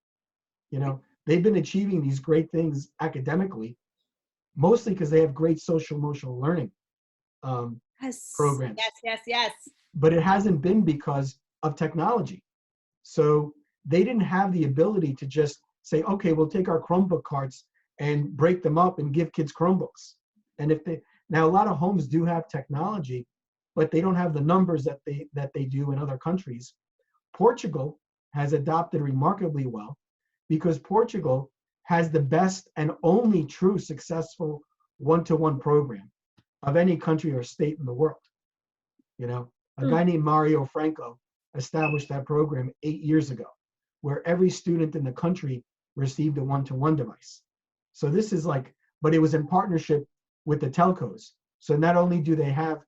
They've been achieving these great things academically, mostly because they have great social emotional learning programs. Yes. But it hasn't been because of technology. So they didn't have the ability to just say, okay, we'll take our Chromebook carts and break them up and give kids Chromebooks. And now a lot of homes do have technology, but they don't have the numbers that they do in other countries. Portugal has adopted remarkably well because Portugal has the best and only true successful one-to-one program of any country or state in the world. A guy named Mario Franco established that program 8 years ago, where every student in the country received a one-to-one device. So this is but it was in partnership with the telcos. So not only do they have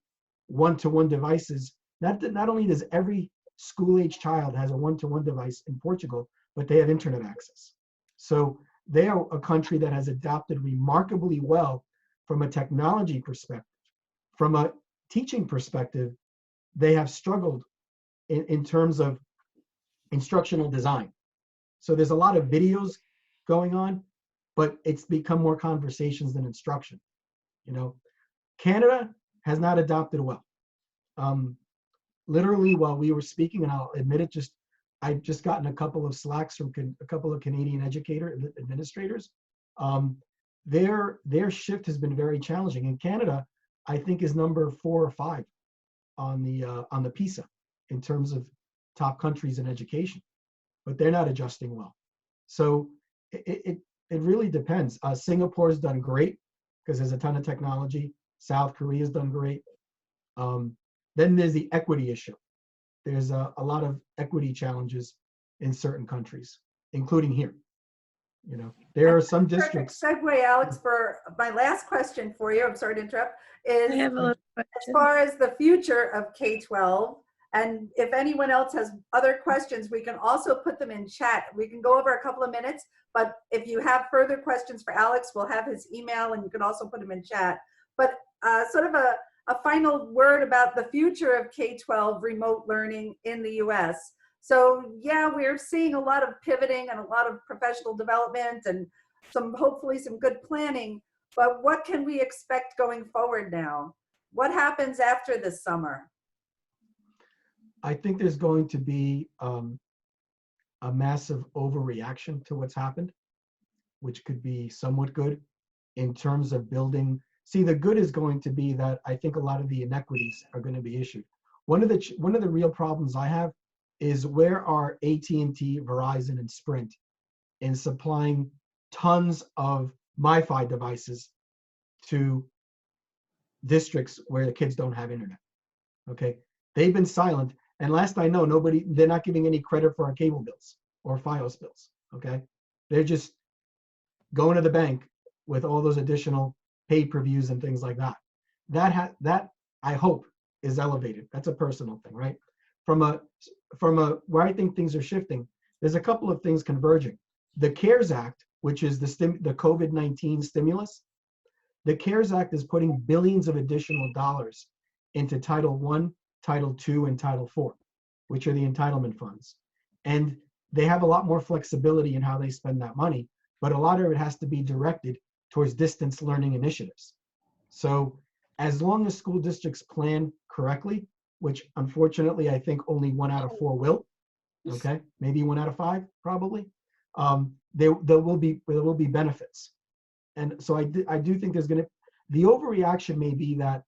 one-to-one devices, not only does every school-age child has a one-to-one device in Portugal, but they have internet access. So they are a country that has adopted remarkably well from a technology perspective. From a teaching perspective, they have struggled in terms of instructional design. So there's a lot of videos going on, but it's become more conversations than instruction. Canada has not adopted well. literally while we were speaking, and I'll admit it, I've just gotten a couple of slacks from a couple of Canadian administrators. Their shift has been very challenging. In Canada, I think is number 4 or 5 on the PISA in terms of top countries in education, but they're not adjusting well. So it really depends. Singapore's done great because there's a ton of technology. South Korea's done great. Then there's the equity issue. There's a lot of equity challenges in certain countries, including here. You know, there are some districts. Perfect segue, Alex, for my last question for you. I'm sorry to interrupt. Is I have a as far as the future of K-12, and if anyone else has other questions, we can also put them in chat. We can go over a couple of minutes, but if you have further questions for Alex, we'll have his email, and you can also put them in chat. But sort of a final word about the future of K-12 remote learning in the US. So yeah, we're seeing a lot of pivoting and a lot of professional development and hopefully some good planning, but what can we expect going forward now? What happens after this summer? I think there's going to be a massive overreaction to what's happened, which could be somewhat good in terms of building. See, the good is going to be that I think a lot of the inequities are going to be issued. One of the real problems I have is where are AT&T, Verizon, and Sprint in supplying tons of MiFi devices to districts where the kids don't have internet? Okay, they've been silent, and last I know, they're not giving any credit for our cable bills or Fios bills. Okay, they're just going to the bank with all those additional pay-per-views and things like that. That I hope is elevated. That's a personal thing, right? From a where I think things are shifting, there's a couple of things converging. The CARES Act, which is the COVID-19 stimulus, the CARES Act is putting billions of additional dollars into Title I, Title II, and Title IV, which are the entitlement funds. And they have a lot more flexibility in how they spend that money, but a lot of it has to be directed towards distance learning initiatives. So as long as school districts plan correctly, which unfortunately I think only 1 out of 4 will, okay, maybe 1 out of 5 probably, there will be benefits. And so I do think there's going to, the overreaction may be that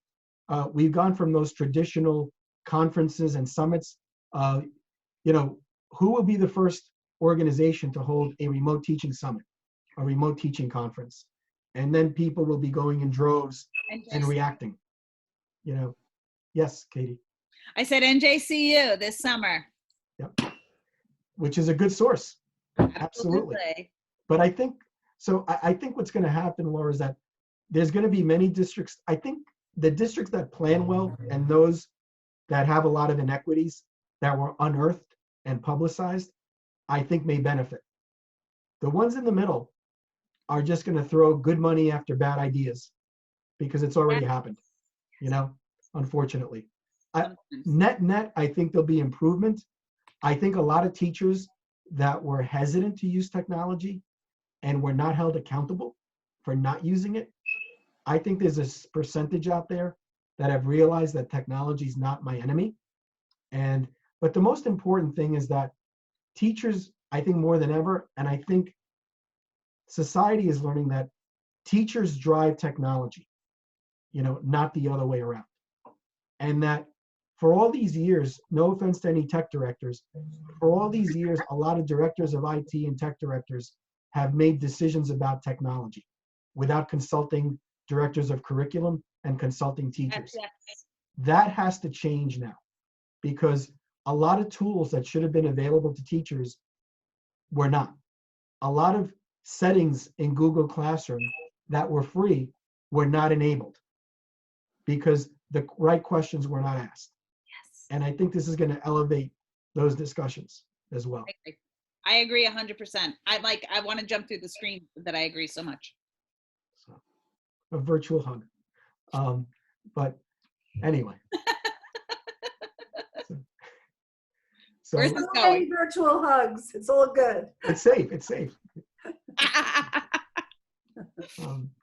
we've gone from those traditional conferences and summits. You know, who will be the first organization to hold a remote teaching summit, a remote teaching conference? And then people will be going in droves and reacting. You know, yes, Katie. I said NJCU this summer. Yep. Which is a good source. Absolutely. But I think, so I think what's going to happen, Laura, is that there's going to be many districts. I think the districts that plan well and those that have a lot of inequities that were unearthed and publicized, I think may benefit. The ones in the middle are just going to throw good money after bad ideas because it's already happened, you know, unfortunately. Net, I think there'll be improvement. I think a lot of teachers that were hesitant to use technology and were not held accountable for not using it, I think there's a percentage out there that have realized that technology is not my enemy. But the most important thing is that teachers, I think more than ever, and I think society is learning that teachers drive technology, you know, not the other way around. And that for all these years, no offense to any tech directors, for all these years, a lot of directors of IT and tech directors have made decisions about technology without consulting directors of curriculum and consulting teachers. Yes. That has to change now because a lot of tools that should have been available to teachers were not. A lot of settings in Google Classroom that were free were not enabled because the right questions were not asked. Yes. And I think this is going to elevate those discussions as well. I agree 100%. I want to jump through the screen that I agree so much. So, a virtual hug. But anyway. So Where's this So going? many virtual hugs. It's all good. it's safe. It's safe.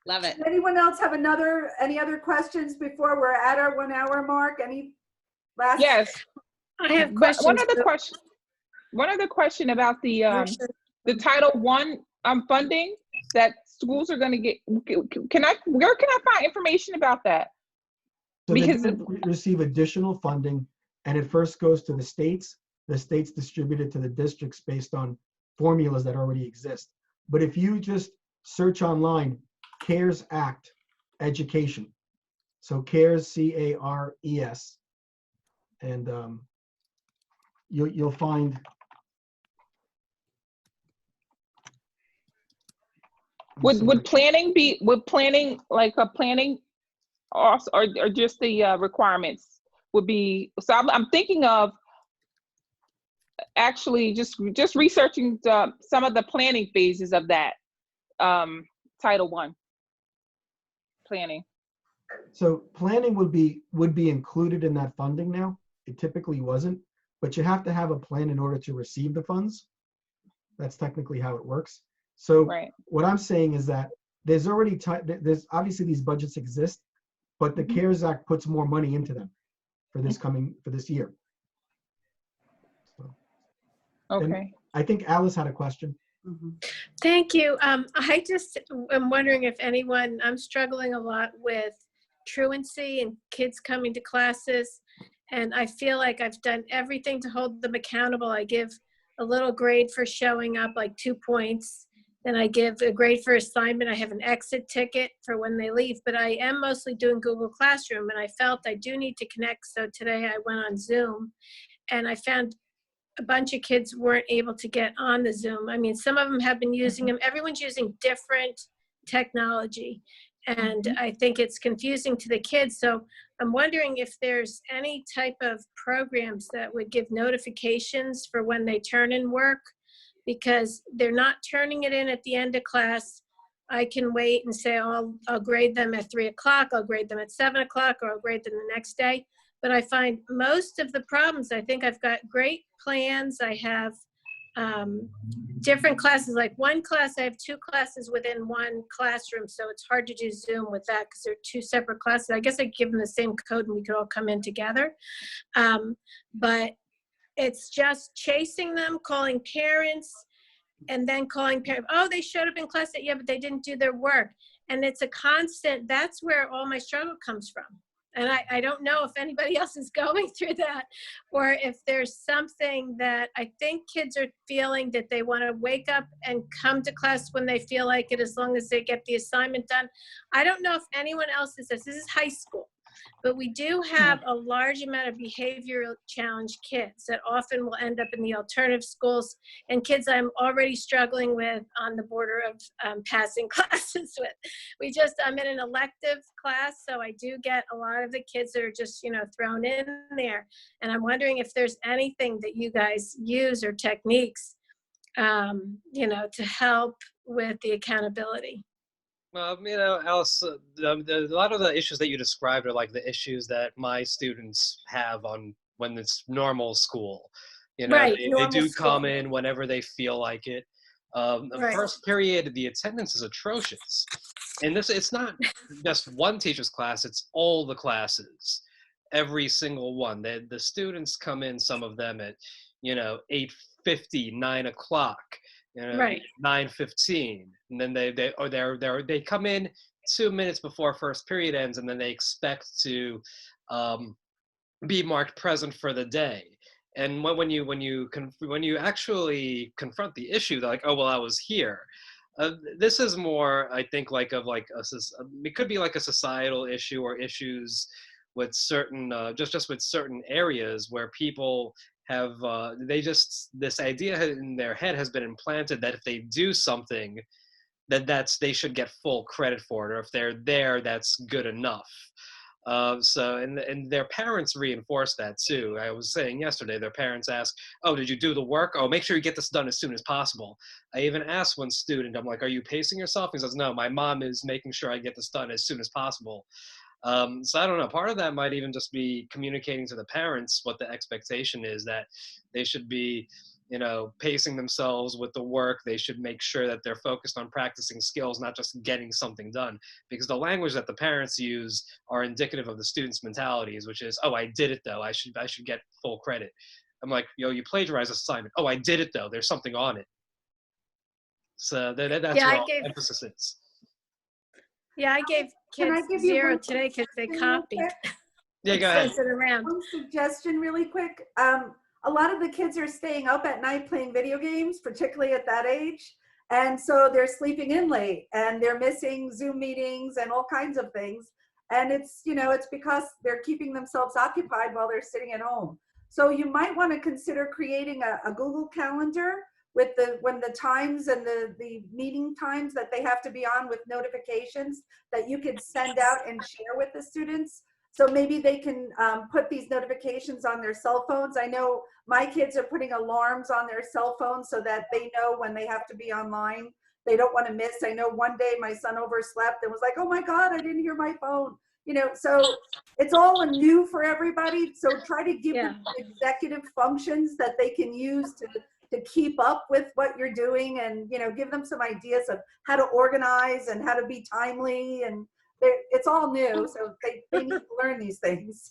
Love it. Does anyone else have any other questions before we're at our 1 hour mark? Last, Yes, I have but questions. one other question about the Oh, sure. Title I funding that schools are going to get. Where can I find information about that? So Because they receive additional funding, and it first goes to the states. The states distribute it to the districts based on formulas that already exist. But if you just search online, CARES Act education, so CARES, CARES, and you'll find. would planning like a planning also, or just the requirements would be? So I'm thinking of actually just researching some of the planning phases of that Title I planning. So planning would be included in that funding now. It typically wasn't, but you have to have a plan in order to receive the funds. That's technically how it works. So Right. what I'm saying is that there's already there's obviously these budgets exist, but the CARES Act puts more money into them for this year. So, Okay. I think Alice had a question. Thank you. I just am wondering if anyone, I'm struggling a lot with truancy and kids coming to classes. And I feel like I've done everything to hold them accountable. I give a little grade for showing up, like 2 points. Then I give a grade for assignment. I have an exit ticket for when they leave, but I am mostly doing Google Classroom, and I felt I do need to connect. So today I went on Zoom, and I found a bunch of kids weren't able to get on the Zoom. I mean, some of them have been using them. Everyone's using different technology, and I think it's confusing to the kids. So I'm wondering if there's any type of programs that would give notifications for when they turn in work, because they're not turning it in at the end of class. I can wait and say, oh, I'll grade them at 3 o'clock, I'll grade them at 7 o'clock, or I'll grade them the next day. But I find most of the problems, I think I've got great plans. I have different classes, like one class, I have 2 classes within one classroom. So it's hard to do Zoom with that because they're 2 separate classes. I guess I could give them the same code and we could all come in together. But it's just chasing them, calling parents, and then calling parents. Oh, they showed up in class, yeah, but they didn't do their work. And it's a constant, that's where all my struggle comes from. And I don't know if anybody else is going through that, or if there's something that I think kids are feeling, that they want to wake up and come to class when they feel like it, as long as they get the assignment done. I don't know if anyone else is this. This is high school. But we do have a large amount of behavioral challenged kids that often will end up in the alternative schools, and kids I'm already struggling with on the border of passing classes with. I'm in an elective class, so I do get a lot of the kids that are just, thrown in there. And I'm wondering if there's anything that you guys use or techniques, to help with the accountability. Well, Alice, a lot of the issues that you described are like the issues that my students have on when it's normal school. Right, they do school. come in whenever they feel like it. The Right. first period, the attendance is atrocious. And it's not just one teacher's class, it's all the classes, every single one. The students come in, some of them at, 8:50, 9 o'clock. Right. 9:15, and then they come in 2 minutes before first period ends, and then they expect to be marked present for the day. And when you actually confront the issue, they're like, oh well, I was here. This is more, I think, it could be like a societal issue, or issues with certain just with certain areas where people have this idea in their head has been implanted that if they do something, they should get full credit for it, or if they're there, that's good enough. And their parents reinforce that too. I was saying yesterday, their parents ask, oh, did you do the work? Oh, make sure you get this done as soon as possible. I even asked one student, I'm like, are you pacing yourself? He says, no, my mom is making sure I get this done as soon as possible. So I don't know, part of that might even just be communicating to the parents what the expectation is, that they should be, you know, pacing themselves with the work. They should make sure that they're focused on practicing skills, not just getting something done. Because the language that the parents use are indicative of the students' mentalities, which is, oh, I did it though. I should get full credit. I'm like, yo, you plagiarized this assignment. Oh, I did it though. There's something on it. So that's Yeah, where I all gave- the emphasis is. Yeah, I gave Can I kids give you 0 one today because they suggestion real copied. quick? Yeah, go ahead. Sent it around. One suggestion really quick. A lot of the kids are staying up at night playing video games, particularly at that age. And so they're sleeping in late and they're missing Zoom meetings and all kinds of things. And it's, you know, it's because they're keeping themselves occupied while they're sitting at home. So you might want to consider creating a Google Calendar with when the times and the meeting times that they have to be on with notifications that you could send out and share with the students. So maybe they can put these notifications on their cell phones. I know my kids are putting alarms on their cell phones so that they know when they have to be online. They don't want to miss. I know one day my son overslept and was like, oh my God, I didn't hear my phone. You know, so it's all new for everybody. So try to give them executive functions that they can use to keep up with what you're doing, and, you know, give them some ideas of how to organize and how to be timely, and it's all new, so they need to learn these things.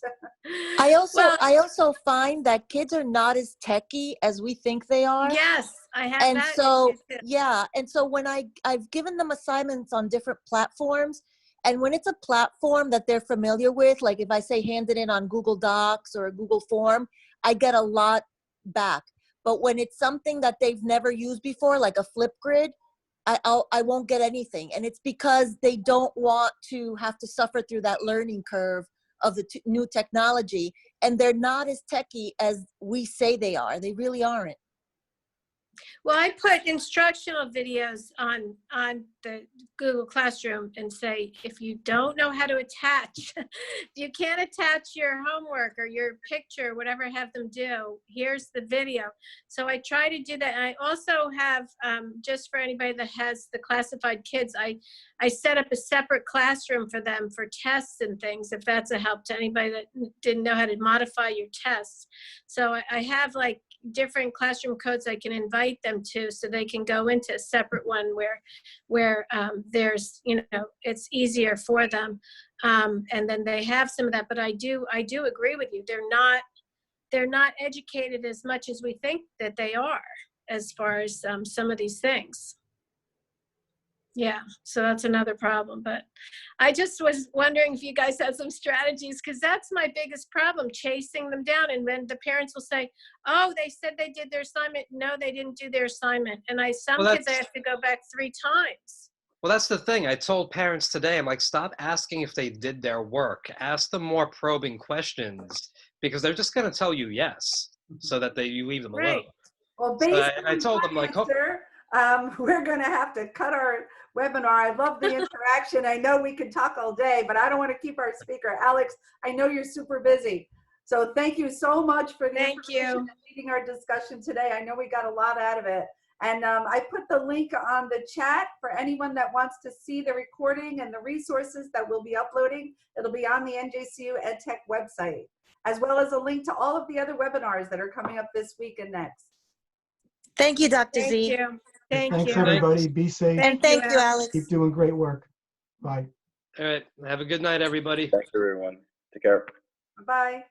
I also find that kids are not as techy as we think they are. Yes, I have And that. so, issue too. yeah. And so when I've given them assignments on different platforms, and when it's a platform that they're familiar with, like if I say hand it in on Google Docs or a Google form, I get a lot back. But when it's something that they've never used before, like a Flipgrid, I won't get anything. And it's because they don't want to have to suffer through that learning curve of the new technology. And they're not as techy as we say they are. They really aren't. Well, I put instructional videos on the Google Classroom and say, if you don't know how to attach, if you can't attach your homework or your picture, whatever I have them do, here's the video. So I try to do that. And I also have, just for anybody that has the classified kids, I set up a separate classroom for them for tests and things, if that's a help to anybody that didn't know how to modify your tests. So I have like different classroom codes I can invite them to, so they can go into a separate one where there's, you know, it's easier for them, and then they have some of that. But I do agree with you. They're not educated as much as we think that they are, as far as some of these things. Yeah, so that's another problem. But I just was wondering if you guys had some strategies, because that's my biggest problem, chasing them down. And then the parents will say, oh, they said they did their assignment. No, they didn't do their assignment. And some kids, I have to go back 3 times. Well, that's the thing. I told parents today, I'm like, stop asking if they did their work. Ask them more probing questions, because they're just going to tell you yes, so that you leave them alone. Right. Well, based on I told them, like, answer, we're going to have to cut our webinar. I love the interaction. I know we could talk all day, but I don't want to keep our speaker. Alex, I know you're super busy. So thank you so much for the information and leading our discussion today. I know we got a lot out of it. And I put the link on the chat for anyone that wants to see the recording and the resources that we'll be uploading. It'll be on the NJCU EdTech website, as well as a link to all of the other webinars that are coming up this week and next. Thank you, Dr. Thank Z. you. Thanks, everybody. Be safe. And thank you, Alex. Keep doing great work. Bye. All right. Have a good night, everybody. Thanks, everyone. Take care. Bye.